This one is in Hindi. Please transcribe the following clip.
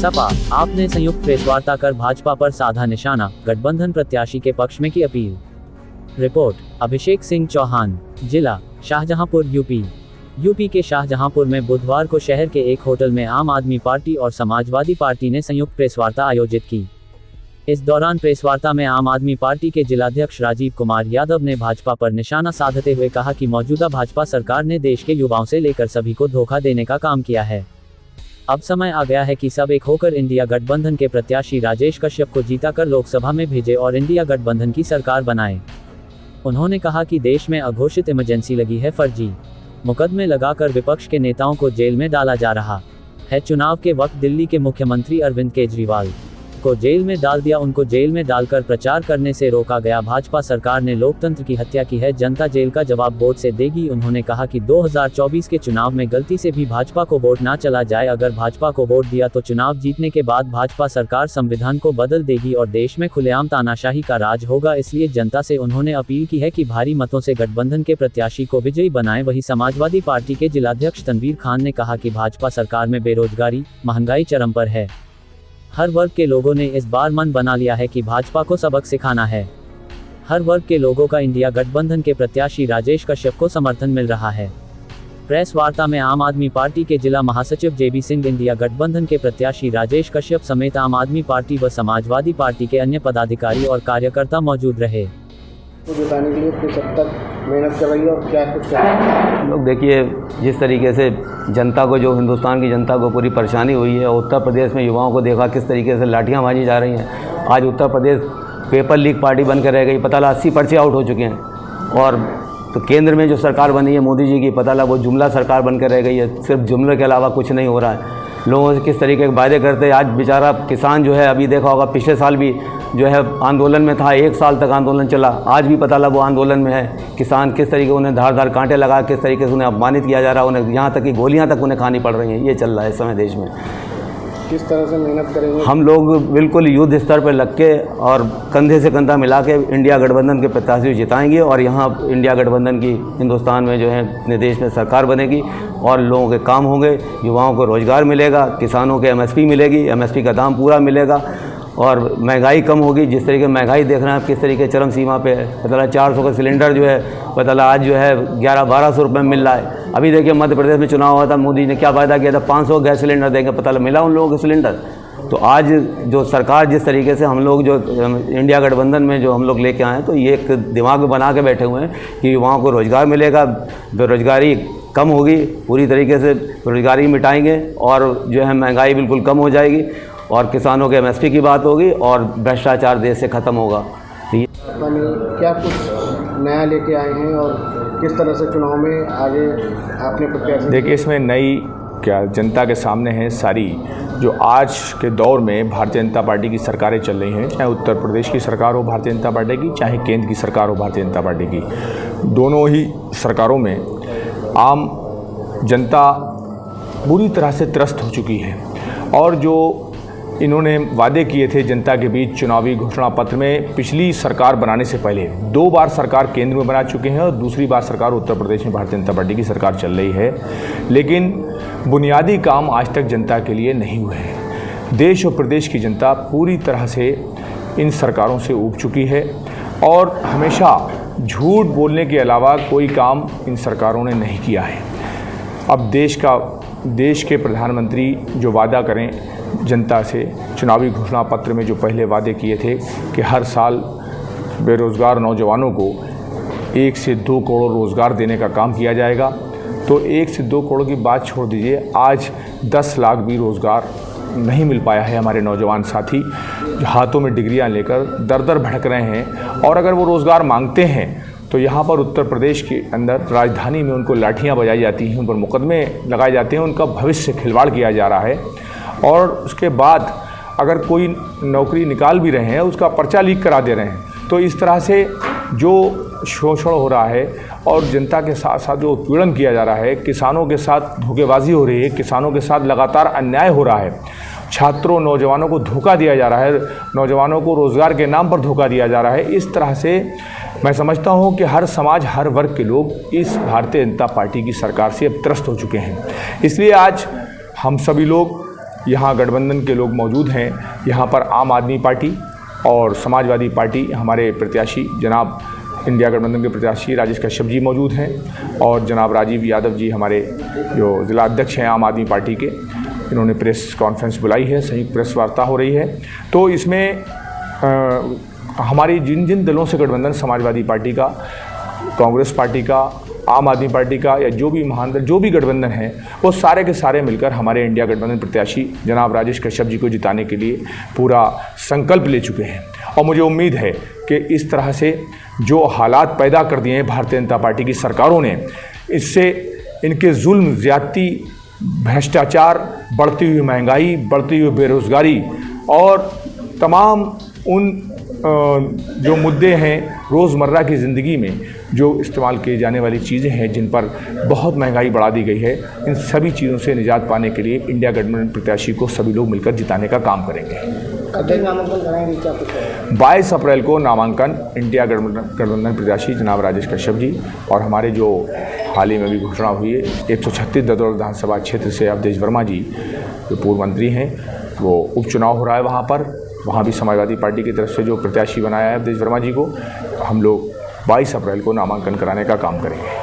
सपा आप ने संयुक्त प्रेस वार्ता कर भाजपा पर साधा निशाना, गठबंधन प्रत्याशी के पक्ष में की अपील। रिपोर्ट अभिषेक सिंह चौहान, जिला शाहजहांपुर यूपी के शाहजहांपुर में बुधवार को शहर के एक होटल में आम आदमी पार्टी और समाजवादी पार्टी ने संयुक्त प्रेस वार्ता आयोजित की। इस दौरान प्रेस वार्ता में आम आदमी पार्टी के जिलाध्यक्ष राजीव कुमार यादव ने भाजपा पर निशाना साधते हुए कहा कि मौजूदा भाजपा सरकार ने देश के युवाओं से लेकर सभी को धोखा देने का काम किया है। अब समय आ गया है कि सब एक होकर इंडिया गठबंधन के प्रत्याशी राजेश कश्यप को जीताकर लोकसभा में भेजे और इंडिया गठबंधन की सरकार बनाए। उन्होंने कहा कि देश में अघोषित इमरजेंसी लगी है, फर्जी मुकदमे लगाकर विपक्ष के नेताओं को जेल में डाला जा रहा है। चुनाव के वक्त दिल्ली के मुख्यमंत्री अरविंद केजरीवाल को जेल में डाल दिया, उनको जेल में डालकर प्रचार करने से रोका गया। भाजपा सरकार ने लोकतंत्र की हत्या की है, जनता जेल का जवाब वोट से देगी। उन्होंने कहा कि 2024 के चुनाव में गलती से भी भाजपा को वोट ना चला जाए। अगर भाजपा को वोट दिया तो चुनाव जीतने के बाद भाजपा सरकार संविधान को बदल देगी और देश में खुलेआम तानाशाही का राज होगा। इसलिए जनता से उन्होंने अपील की है कि भारी मतों से गठबंधन के प्रत्याशी को विजयी बनाएं। वहीं समाजवादी पार्टी के जिलाध्यक्ष तनवीर खान ने कहा कि भाजपा सरकार में बेरोजगारी, महंगाई चरम पर है। हर वर्ग के लोगों ने इस बार मन बना लिया है कि भाजपा को सबक सिखाना है। हर वर्ग के लोगों का इंडिया गठबंधन के प्रत्याशी राजेश कश्यप को समर्थन मिल रहा है। प्रेस वार्ता में आम आदमी पार्टी के जिला महासचिव जेबी सिंह, इंडिया गठबंधन के प्रत्याशी राजेश कश्यप समेत आम आदमी पार्टी व समाजवादी पार्टी के अन्य पदाधिकारी और कार्यकर्ता मौजूद रहे। जिताने के लिए किस हद तक मेहनत कर रही है और क्या कुछ लोग देखिए, जिस तरीके से जनता को, जो हिंदुस्तान की जनता को पूरी परेशानी हुई है, उत्तर प्रदेश में युवाओं को देखा किस तरीके से लाठियां भाजी जा रही हैं। आज Uttar Pradesh paper leak party बन कर रह गई, पता लगा 80 पर्चे आउट हो चुके हैं। और तो केंद्र में जो सरकार बनी है मोदी जी की, पता लगा वो जुमला सरकार बन कर रह गई है। सिर्फ जुमले के अलावा कुछ नहीं हो रहा है। लोगों से किस तरीके के वायदे करते हैं। आज बेचारा किसान जो है, अभी देखा होगा पिछले साल भी जो है आंदोलन में था, 1 साल तक आंदोलन चला। आज भी पता लगा वो आंदोलन में है। किसान किस तरीके उन्हें धार कांटे लगा, किस तरीके से उन्हें अपमानित किया जा रहा है, उन्हें यहाँ तक कि गोलियाँ तक उन्हें खानी पड़ रही हैं। ये चल रहा है इस समय देश में। किस तरह से मेहनत करेंगे? हम लोग बिल्कुल युद्ध स्तर पर लग के और कंधे से कंधा मिला के इंडिया गठबंधन के प्रत्याशी जिताएंगे और यहाँ इंडिया गठबंधन की हिंदुस्तान में जो है अपने देश में सरकार बनेगी और लोगों के काम होंगे, युवाओं को रोज़गार मिलेगा, किसानों के MSP मिलेगी, MSP का दाम पूरा मिलेगा और महंगाई कम होगी। जिस तरीके महंगाई देख रहे हैं आप किस तरीके चरम सीमा पे है। पता लगा 400 का सिलेंडर जो है, पता लगा आज जो है 1100-1200 रुपये में मिल रहा है। अभी देखिए मध्य प्रदेश में चुनाव हुआ था, मोदी ने क्या वायदा किया था, 500 गैस सिलेंडर देंगे, पता लगा मिला उन लोगों को सिलेंडर। तो आज जो सरकार जिस तरीके से हम लोग जो इंडिया गठबंधन में जो हम लोग लेके आए हैं, तो ये एक दिमाग में बना के बैठे हुए हैं कि युवाओं को रोज़गार मिलेगा, बेरोजगारी कम होगी, पूरी तरीके से बेरोजगारी मिटाएंगे और जो है महंगाई बिल्कुल कम हो जाएगी और किसानों के MSP की बात होगी और भ्रष्टाचार देश से ख़त्म होगा। क्या कुछ नया लेके आए हैं और किस तरह से चुनाव में आगे आपने प्रत्याशी? देखिए, इसमें नई क्या जनता के सामने है सारी जो आज के दौर में भारतीय जनता पार्टी की सरकारें चल रही हैं, चाहे उत्तर प्रदेश की सरकार हो भारतीय जनता पार्टी की, चाहे केंद्र की सरकार हो भारतीय जनता पार्टी की। दोनों ही सरकारों में आम जनता बुरी तरह से त्रस्त हो चुकी है और जो इन्होंने वादे किए थे जनता के बीच चुनावी घोषणा पत्र में, पिछली सरकार बनाने से पहले 2 बार सरकार केंद्र में बना चुके हैं और दूसरी बार सरकार उत्तर प्रदेश में भारतीय जनता पार्टी की सरकार चल रही है। लेकिन बुनियादी काम आज तक जनता के लिए नहीं हुए हैं। देश और प्रदेश की जनता पूरी तरह से इन सरकारों से ऊब चुकी है और हमेशा झूठ बोलने के अलावा कोई काम इन सरकारों ने नहीं किया है। अब देश के प्रधानमंत्री जो वादा करें जनता से, चुनावी घोषणा पत्र में जो पहले वादे किए थे कि हर साल बेरोज़गार नौजवानों को 1 से 2 करोड़ रोज़गार देने का काम किया जाएगा, तो 1 से 2 करोड़ की बात छोड़ दीजिए, आज 10 लाख भी रोज़गार नहीं मिल पाया है। हमारे नौजवान साथी जो हाथों में डिग्रियां लेकर दर भटक रहे हैं और अगर वो रोज़गार मांगते हैं तो यहाँ पर उत्तर प्रदेश के अंदर राजधानी में उनको लाठियाँ बजाई जाती हैं, उन पर मुकदमे लगाए जाते हैं, उनका भविष्य खिलवाड़ किया जा रहा है। और उसके बाद अगर कोई नौकरी निकाल भी रहे हैं उसका पर्चा लीक करा दे रहे हैं। तो इस तरह से जो शोषण हो रहा है और जनता के साथ साथ जो उत्पीड़न किया जा रहा है, किसानों के साथ धोखेबाजी हो रही है, किसानों के साथ लगातार अन्याय हो रहा है, छात्रों नौजवानों को धोखा दिया जा रहा है, नौजवानों को रोज़गार के नाम पर धोखा दिया जा रहा है। इस तरह से मैं समझता हूं कि हर समाज, हर वर्ग के लोग इस भारतीय जनता पार्टी की सरकार से अब त्रस्त हो चुके हैं। इसलिए आज हम सभी लोग यहाँ गठबंधन के लोग मौजूद हैं। यहाँ पर आम आदमी पार्टी और समाजवादी पार्टी हमारे प्रत्याशी जनाब इंडिया गठबंधन के प्रत्याशी राजेश कश्यप जी मौजूद हैं और जनाब राजीव यादव जी हमारे जो जिला अध्यक्ष हैं आम आदमी पार्टी के, इन्होंने प्रेस कॉन्फ्रेंस बुलाई है, संयुक्त प्रेस वार्ता हो रही है। तो इसमें हमारी जिन जिन दलों से गठबंधन, समाजवादी पार्टी का, कांग्रेस पार्टी का, आम आदमी पार्टी का या जो भी महान दल जो भी गठबंधन है, वो सारे के सारे मिलकर हमारे इंडिया गठबंधन प्रत्याशी जनाब राजेश कश्यप जी को जिताने के लिए पूरा संकल्प ले चुके हैं। और मुझे उम्मीद है कि इस तरह से जो हालात पैदा कर दिए हैं भारतीय जनता पार्टी की सरकारों ने, इससे इनके जुल्म, ज़्यादती, भ्रष्टाचार, बढ़ती हुई महंगाई, बढ़ती हुई बेरोज़गारी और तमाम उन जो मुद्दे हैं रोज़मर्रा की ज़िंदगी में जो इस्तेमाल किए जाने वाली चीज़ें हैं, जिन पर बहुत महंगाई बढ़ा दी गई है, इन सभी चीज़ों से निजात पाने के लिए इंडिया गठबंधन प्रत्याशी को सभी लोग मिलकर जिताने का काम करेंगे। कब नामांकन कराएंगे, क्या कुछ है? 22 अप्रैल को नामांकन इंडिया गठबंधन प्रत्याशी जनाब राजेश कश्यप जी और हमारे जो हाल ही में भी घोषणा हुई है 136 ददौर विधानसभा क्षेत्र से अवधेश वर्मा जी जो पूर्व मंत्री हैं, वो उपचुनाव हो रहा है वहाँ भी समाजवादी पार्टी की तरफ से जो प्रत्याशी बनाया है अवधेश वर्मा जी को, हम लोग 22 अप्रैल को नामांकन कराने का काम करेंगे।